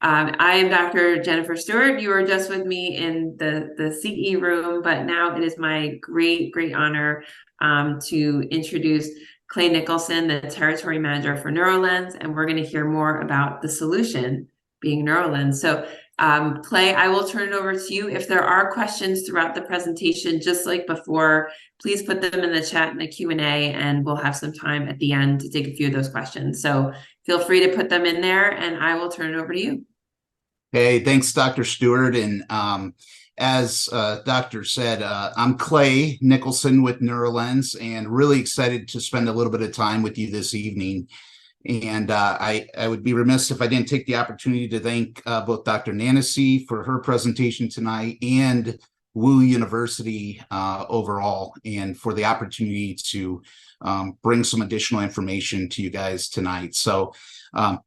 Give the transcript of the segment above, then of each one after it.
I am Dr. Jennifer Stewart. You were just with me in the CE room, but now it is my great honor to introduce Clay Nicholson, the Territory Manager for Neurolens, and we're going to hear more about the solution being Neurolens. So, Clay, I will turn it over to you. If there are questions throughout the presentation, just like before, please put them in the chat in the Q&A, and we'll have some time at the end to take a few of those questions. So feel free to put them in there, and I will turn it over to you. Hey, thanks, Dr. Stewart. And as Doctor said, I'm Clay Nicholson with Neurolens, and really excited to spend a little bit of time with you this evening. And I would be remiss if I didn't take the opportunity to thank both Dr. Nancy for her presentation tonight and Wu University overall, and for the opportunity to bring some additional information to you guys tonight. So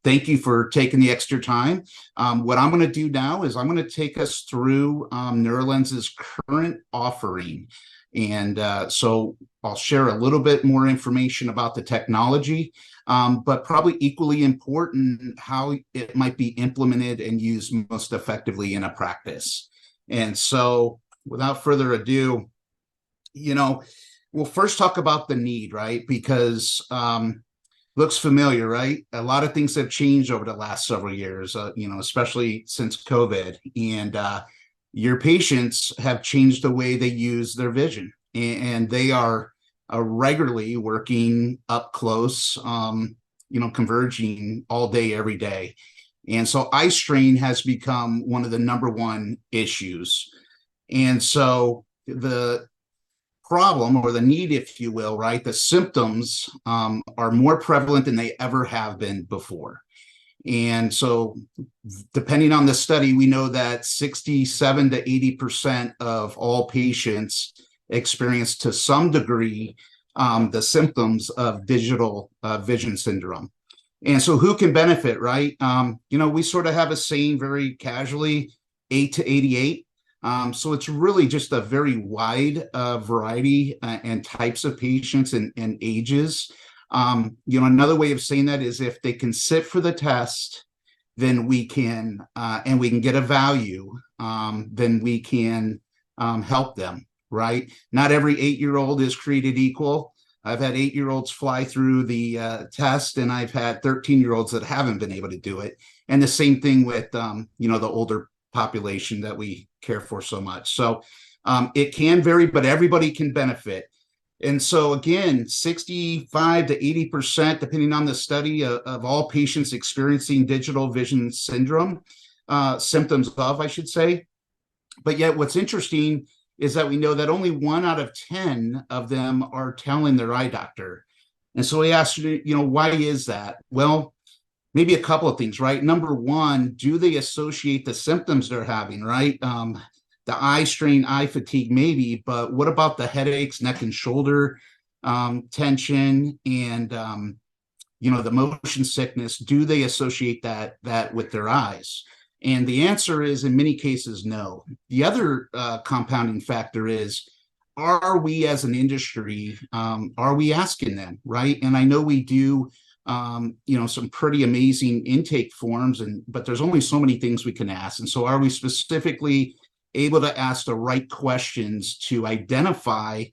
thank you for taking the extra time. What I'm going to do now is I'm going to take us through Neurolens's current offering. And so I'll share a little bit more information about the technology, but probably equally important, how it might be implemented and used most effectively in a practice. And so without further ado, we'll first talk about the need, right? Because looks familiar, right? A lot of things have changed over the last several years, especially since COVID. And your patients have changed the way they use their vision. And they are regularly working up close, converging all day, every day. And so eye strain has become one of the #1 issues. And so the problem, or the need, if you will, right, the symptoms are more prevalent than they ever have been before. And so depending on the study, we know that 67 to 80% of all patients experience to some degree the symptoms of digital vision syndrome. And so who can benefit, right? We sort of have a saying very casually, 8 to 88. So it's really just a very wide variety and types of patients and ages. Another way of saying that is if they can sit for the test, then we can, and we can get a value, then we can help them, right? Not every 8-year-old is created equal. I've had 8-year-olds fly through the test, and I've had 13-year-olds that haven't been able to do it. And the same thing with, the older population that we care for so much. So it can vary, but everybody can benefit. And so again, 65 to 80%, depending on the study, of all patients experiencing digital vision syndrome, symptoms of, I should say. But yet what's interesting is that we know that only 1 out of 10 of them are telling their eye doctor. And so we asked, why is that? Well, maybe a couple of things, right? #1, do they associate the symptoms they're having, right? The eye strain, eye fatigue, maybe, but what about the headaches, neck and shoulder tension, and the motion sickness? Do they associate that with their eyes? And the answer is, in many cases, no. The other compounding factor is, are we as an industry, are we asking them, right? And I know we do some pretty amazing intake forms, but there's only so many things we can ask. And so are we specifically able to ask the right questions to identify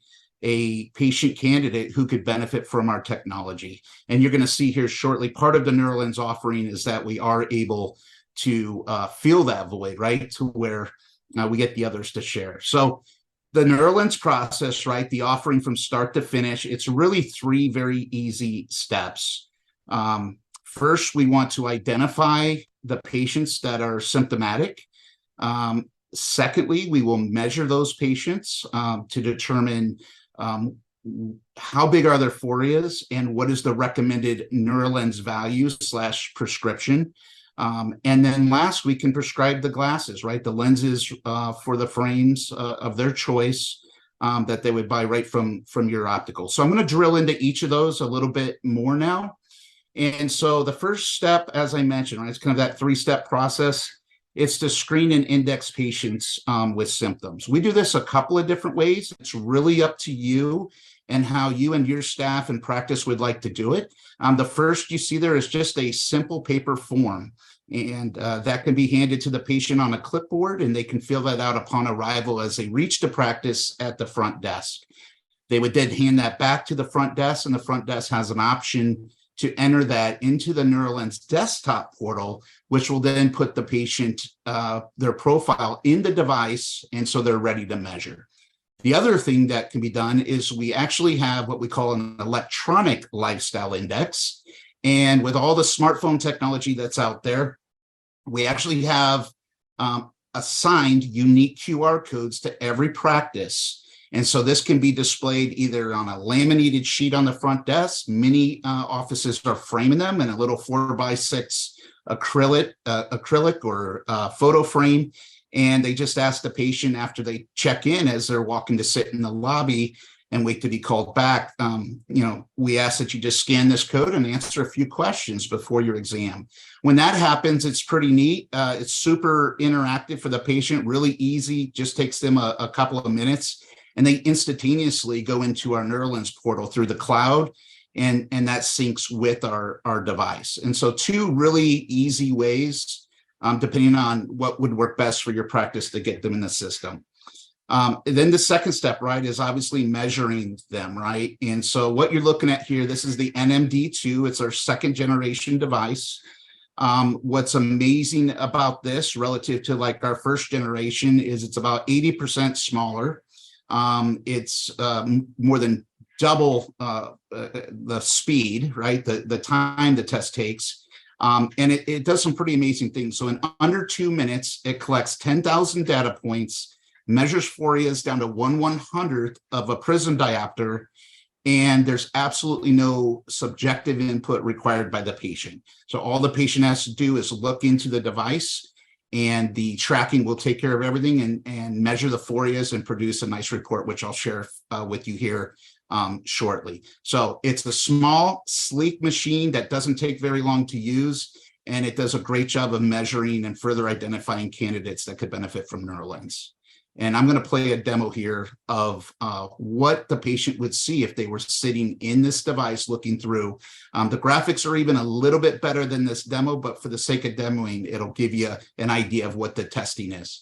a patient candidate who could benefit from our technology? And you're going to see here shortly, part of the Neurolens offering is that we are able to fill that void, right, to where we get the others to share. So the Neurolens process, right, the offering from start to finish, it's really 3 very easy steps. First, we want to identify the patients that are symptomatic. Secondly, we will measure those patients to determine how big are their phoreas and what is the recommended Neurolens value / prescription. And then last, we can prescribe the glasses, right? The lenses for the frames of their choice that they would buy right from your optical. So I'm going to drill into each of those a little bit more now. And so the first step, as I mentioned, right, it's kind of that 3-step process. It's to screen and index patients with symptoms. We do this a couple of different ways. It's really up to you and how you and your staff and practice would like to do it. The first you see there is just a simple paper form. And that can be handed to the patient on a clipboard, and they can fill that out upon arrival as they reach the practice at the front desk. They would then hand that back to the front desk, and the front desk has an option to enter that into the Neurolens desktop portal, which will then put the patient, their profile in the device, and so they're ready to measure. The other thing that can be done is we actually have what we call an electronic lifestyle index. And with all the smartphone technology that's out there, we actually have assigned unique QR codes to every practice. And so this can be displayed either on a laminated sheet on the front desk. Many offices are framing them in a little 4x6 acrylic or photo frame. And they just ask the patient after they check in as they're walking to sit in the lobby and wait to be called back. We ask that you just scan this code and answer a few questions before your exam. When that happens, it's pretty neat. It's super interactive for the patient, really easy, just takes them a couple of minutes. And they instantaneously go into our Neurolens portal through the cloud, and that syncs with our device. And so 2 really easy ways, depending on what would work best for your practice to get them in the system. Then the second step, right, is obviously measuring them, right? And so what you're looking at here, this is the NMD2. It's our 2nd generation device. What's amazing about this relative to like our 1st generation is it's about 80% smaller. It's more than double the speed, right? The time the test takes. And it does some pretty amazing things. So in under 2 minutes, it collects 10,000 data points, measures phorias down to 1/100th of a prism diopter, and there's absolutely no subjective input required by the patient. So all the patient has to do is look into the device, and the tracking will take care of everything and measure the phorias and produce a nice report, which I'll share with you here shortly. So it's a small, sleek machine that doesn't take very long to use, and it does a great job of measuring and further identifying candidates that could benefit from Neurolens. And I'm going to play a demo here of what the patient would see if they were sitting in this device looking through. The graphics are even a little bit better than this demo, but for the sake of demoing, it'll give you an idea of what the testing is.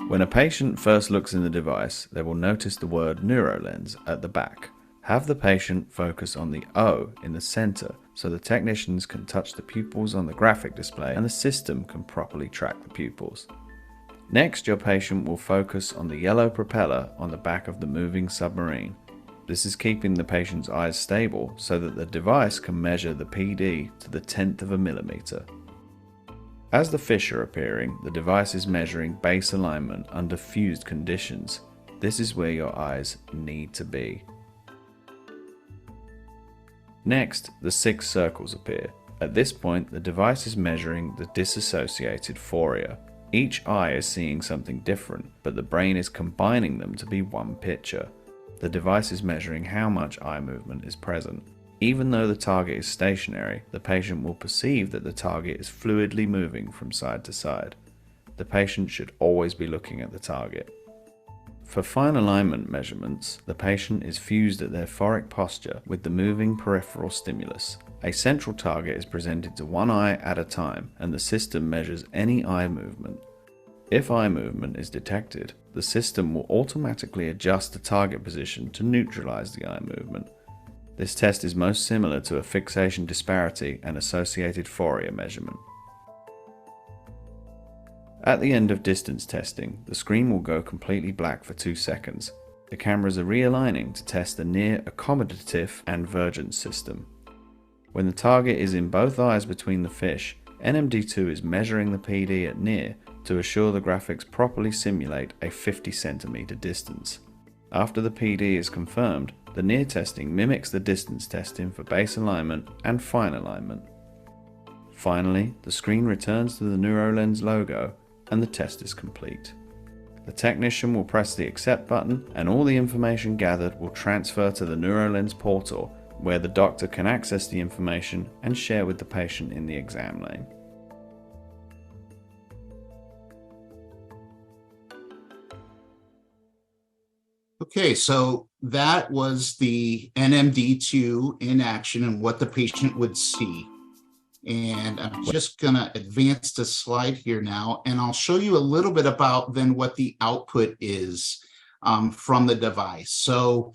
When a patient first looks in the device, they will notice the word Neurolens at the back. Have the patient focus on the O in the center so the technicians can touch the pupils on the graphic display and the system can properly track the pupils. Next, your patient will focus on the yellow propeller on the back of the moving submarine. This is keeping the patient's eyes stable so that the device can measure the PD to the 1/10 of a millimeter. As the fish are appearing, the device is measuring base alignment under fused conditions. This is where your eyes need to be. Next, the 6 circles appear. At this point, the device is measuring the disassociated phoria. Each eye is seeing something different, but the brain is combining them to be one picture. The device is measuring how much eye movement is present. Even though the target is stationary, the patient will perceive that the target is fluidly moving from side to side. The patient should always be looking at the target. For fine alignment measurements, the patient is fused at their phoric posture with the moving peripheral stimulus. A central target is presented to one eye at a time, and the system measures any eye movement. If eye movement is detected, the system will automatically adjust the target position to neutralize the eye movement. This test is most similar to a fixation disparity and associated phoria measurement. At the end of distance testing, the screen will go completely black for 2 seconds. The cameras are realigning to test the near accommodative and vergence system. When the target is in both eyes between the fish, NMD2 is measuring the PD at near to assure the graphics properly simulate a 50 centimeter distance. After the PD is confirmed, the near testing mimics the distance testing for base alignment and fine alignment. Finally, the screen returns to the Neurolens logo and the test is complete. The technician will press the accept button and all the information gathered will transfer to the Neurolens portal, where the doctor can access the information and share with the patient in the exam lane. Okay, so that was the NMD2 in action and what the patient would see. And I'm just going to advance the slide here now, and I'll show you a little bit about then what the output is from the device. So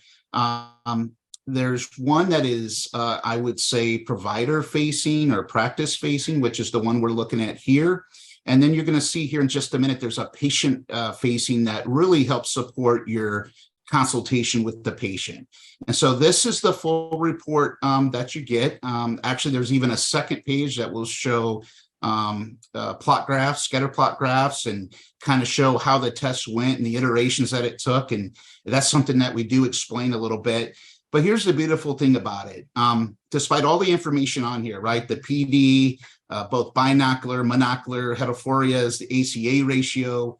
there's one that is, I would say, provider facing or practice facing, which is the one we're looking at here. And then you're going to see here in just a minute, there's a patient facing that really helps support your consultation with the patient. And so this is the full report that you get. Actually, there's even a second page that will show plot graphs, scatter plot graphs, and kind of show how the test went and the iterations that it took. And that's something that we do explain a little bit. But here's the beautiful thing about it. Despite all the information on here, right? The PD, both binocular, monocular, heterophoria is the ACA ratio,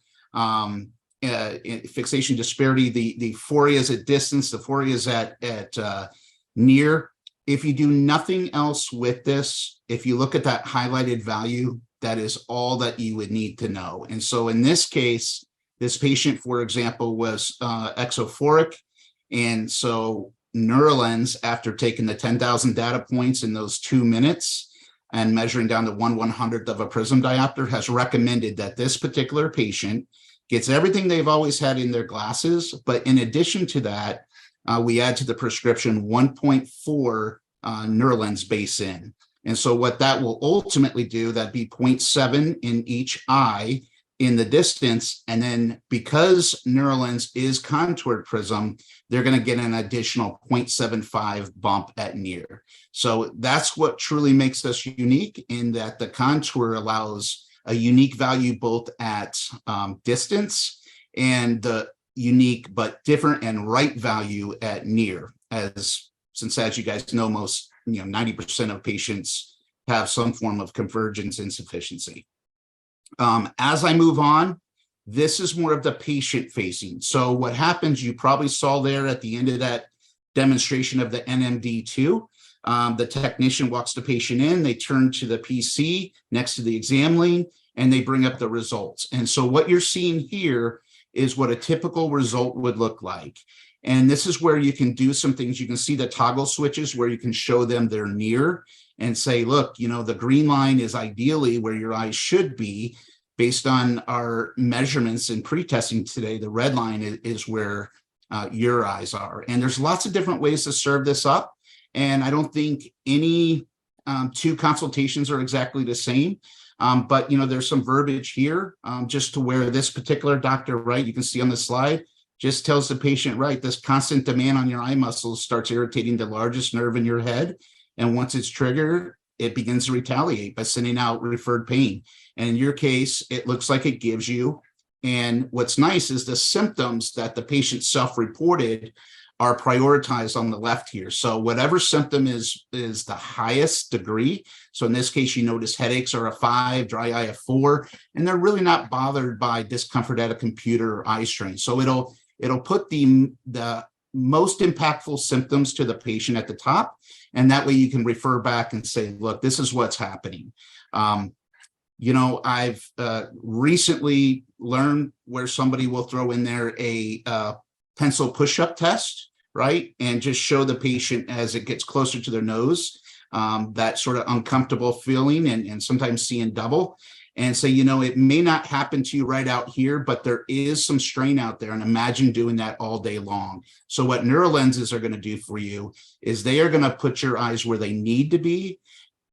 fixation disparity, the phoria is at distance, the phoria is at near. If you do nothing else with this, if you look at that highlighted value, that is all that you would need to know. And so in this case, this patient, for example, was exophoric. And so Neurolens, after taking the 10,000 data points in those 2 minutes and measuring down to 1/100th of a prism diopter, has recommended that this particular patient gets everything they've always had in their glasses. But in addition to that, we add to the prescription 1.4 Neurolens base in. And so what that will ultimately do, that'd be 0.7 in each eye in the distance. And then because Neurolens is contoured prism, they're going to get an additional 0.75 bump at near. So that's what truly makes us unique, in that the contour allows a unique value both at distance, and the unique but different and right value at near. Since as you guys know, most 90% of patients have some form of convergence insufficiency. As I move on, this is more of the patient facing. So what happens, you probably saw there at the end of that demonstration of the NMD2, the technician walks the patient in, they turn to the PC next to the exam lane, and they bring up the results. And so what you're seeing here is what a typical result would look like. And this is where you can do some things. You can see the toggle switches where you can show them they're near and say, look, the green line is ideally where your eyes should be based on our measurements in pre-testing today. The red line is where your eyes are. And there's lots of different ways to serve this up. And I don't think any two consultations are exactly the same. But there's some verbiage here just to where this particular doctor, right, you can see on the slide, just tells the patient, right, this constant demand on your eye muscles starts irritating the largest nerve in your head. And once it's triggered, it begins to retaliate by sending out referred pain. And in your case, it looks like it gives you. And what's nice is the symptoms that the patient self-reported are prioritized on the left here. So whatever symptom is the highest degree. So in this case, you notice headaches are a 5, dry eye a 4, and they're really not bothered by discomfort at a computer or eye strain. So it'll put the most impactful symptoms to the patient at the top. And that way you can refer back and say, look, this is what's happening. I've recently learned where somebody will throw in there a pencil push-up test, right? And just show the patient as it gets closer to their nose, that sort of uncomfortable feeling and sometimes seeing double, and say, it may not happen to you right out here, but there is some strain out there. And imagine doing that all day long. So what Neurolenses are going to do for you is they are going to put your eyes where they need to be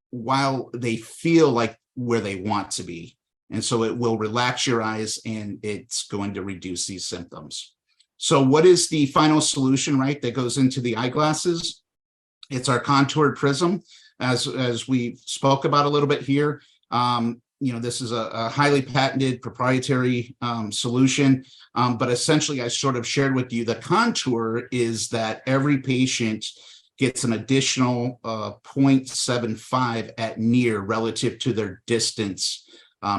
while they feel like where they want to be. And so it will relax your eyes and it's going to reduce these symptoms. So what is the final solution, right, that goes into the eyeglasses? It's our contoured prism, as we spoke about a little bit here. This is a highly patented proprietary solution, but essentially I sort of shared with you the contour is that every patient gets an additional 0.75 at near relative to their distance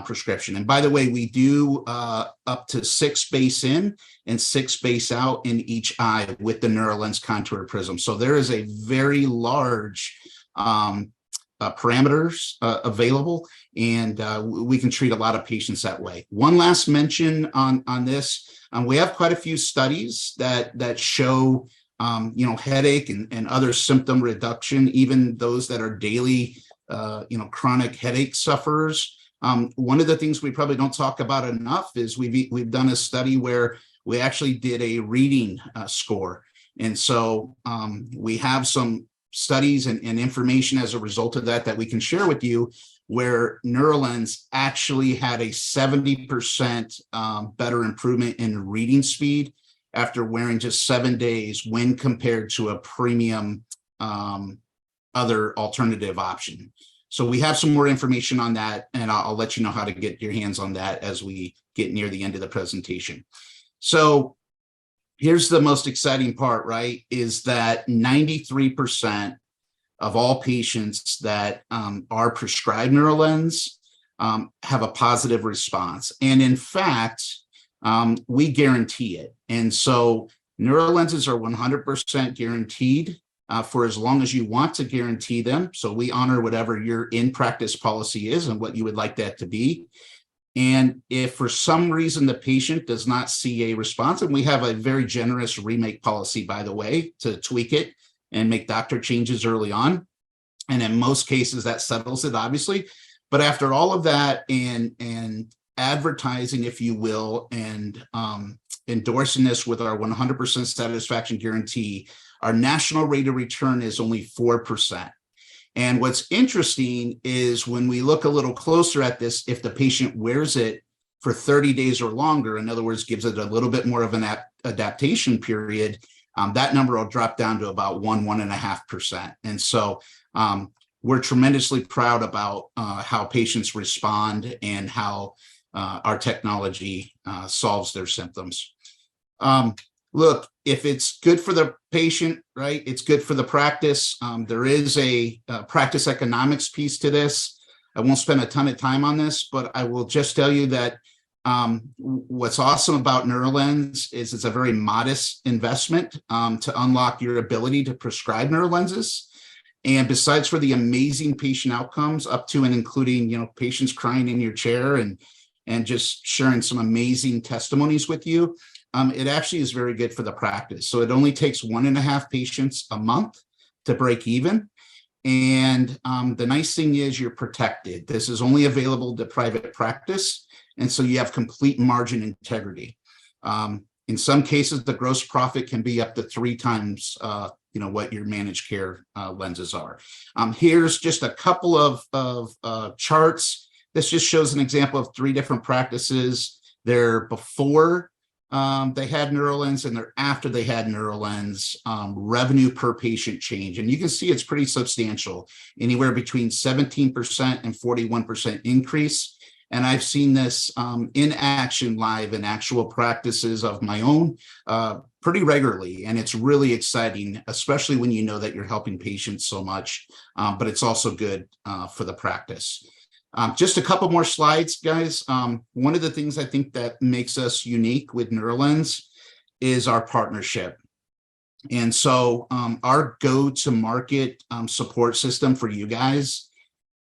prescription. And by the way, we do up to 6 base in and 6 base out in each eye with the Neurolens contour prism. So there is a very large parameters available, and we can treat a lot of patients that way. One last mention on this, we have quite a few studies that show headache and other symptom reduction, even those that are daily chronic headache sufferers. One of the things we probably don't talk about enough is we've done a study where we actually did a reading score. And so we have some studies and information as a result of that we can share with you, where Neurolens actually had a 70% better improvement in reading speed after wearing just 7 days when compared to a premium other alternative option. So we have some more information on that, and I'll let you know how to get your hands on that as we get near the end of the presentation. So here's the most exciting part, right, is that 93% of all patients that are prescribed Neurolens have a positive response. And in fact, we guarantee it. And so Neurolenses are 100% guaranteed for as long as you want to guarantee them. So we honor whatever your in-practice policy is and what you would like that to be. And if for some reason the patient does not see a response, and we have a very generous remake policy, by the way, to tweak it and make doctor changes early on. And in most cases that settles it, obviously. But after all of that and advertising, if you will, and endorsing this with our 100% satisfaction guarantee, our national rate of return is only 4%. And what's interesting is when we look a little closer at this, if the patient wears it for 30 days or longer, in other words, gives it a little bit more of an adaptation period, that number will drop down to about 1.5%. And so we're tremendously proud about how patients respond and how our technology solves their symptoms. Look, if it's good for the patient, right, it's good for the practice. There is a practice economics piece to this. I won't spend a ton of time on this, but I will just tell you that what's awesome about Neurolens is it's a very modest investment to unlock your ability to prescribe Neurolenses. And besides for the amazing patient outcomes, up to and including, patients crying in your chair and just sharing some amazing testimonies with you, it actually is very good for the practice. So it only takes 1.5 patients a month to break even. And the nice thing is you're protected. This is only available to private practice. And so you have complete margin integrity. In some cases, the gross profit can be up to 3 times what your managed care lenses are. Here's just a couple of charts. This just shows an example of 3 different practices. They're before they had Neurolens and they're after they had Neurolens revenue per patient change. And you can see it's pretty substantial, anywhere between 17% and 41% increase. And I've seen this in action live in actual practices of my own pretty regularly. And it's really exciting, especially when you know that you're helping patients so much, but it's also good for the practice. Just a couple more slides, guys. One of the things I think that makes us unique with Neurolens is our partnership. And so our go-to-market support system for you guys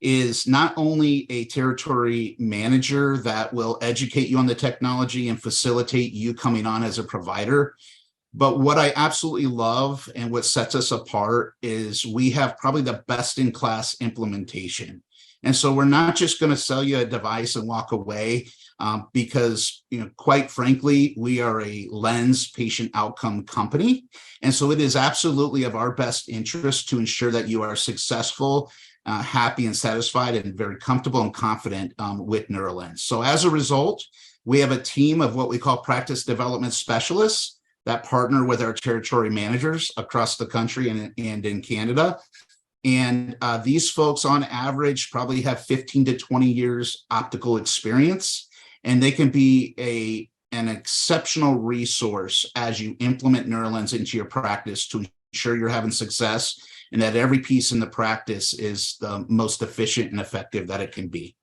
is not only a territory manager that will educate you on the technology and facilitate you coming on as a provider, but what I absolutely love and what sets us apart is we have probably the best-in-class implementation. And so we're not just going to sell you a device and walk away because, quite frankly, we are a lens patient outcome company. And so it is absolutely of our best interest to ensure that you are successful, happy and satisfied and very comfortable and confident with Neurolens. So as a result, we have a team of what we call practice development specialists that partner with our territory managers across the country and in Canada. And these folks on average probably have 15 to 20 years optical experience, and they can be an exceptional resource as you implement Neurolens into your practice to ensure you're having success and that every piece in the practice is the most efficient and effective that it can be.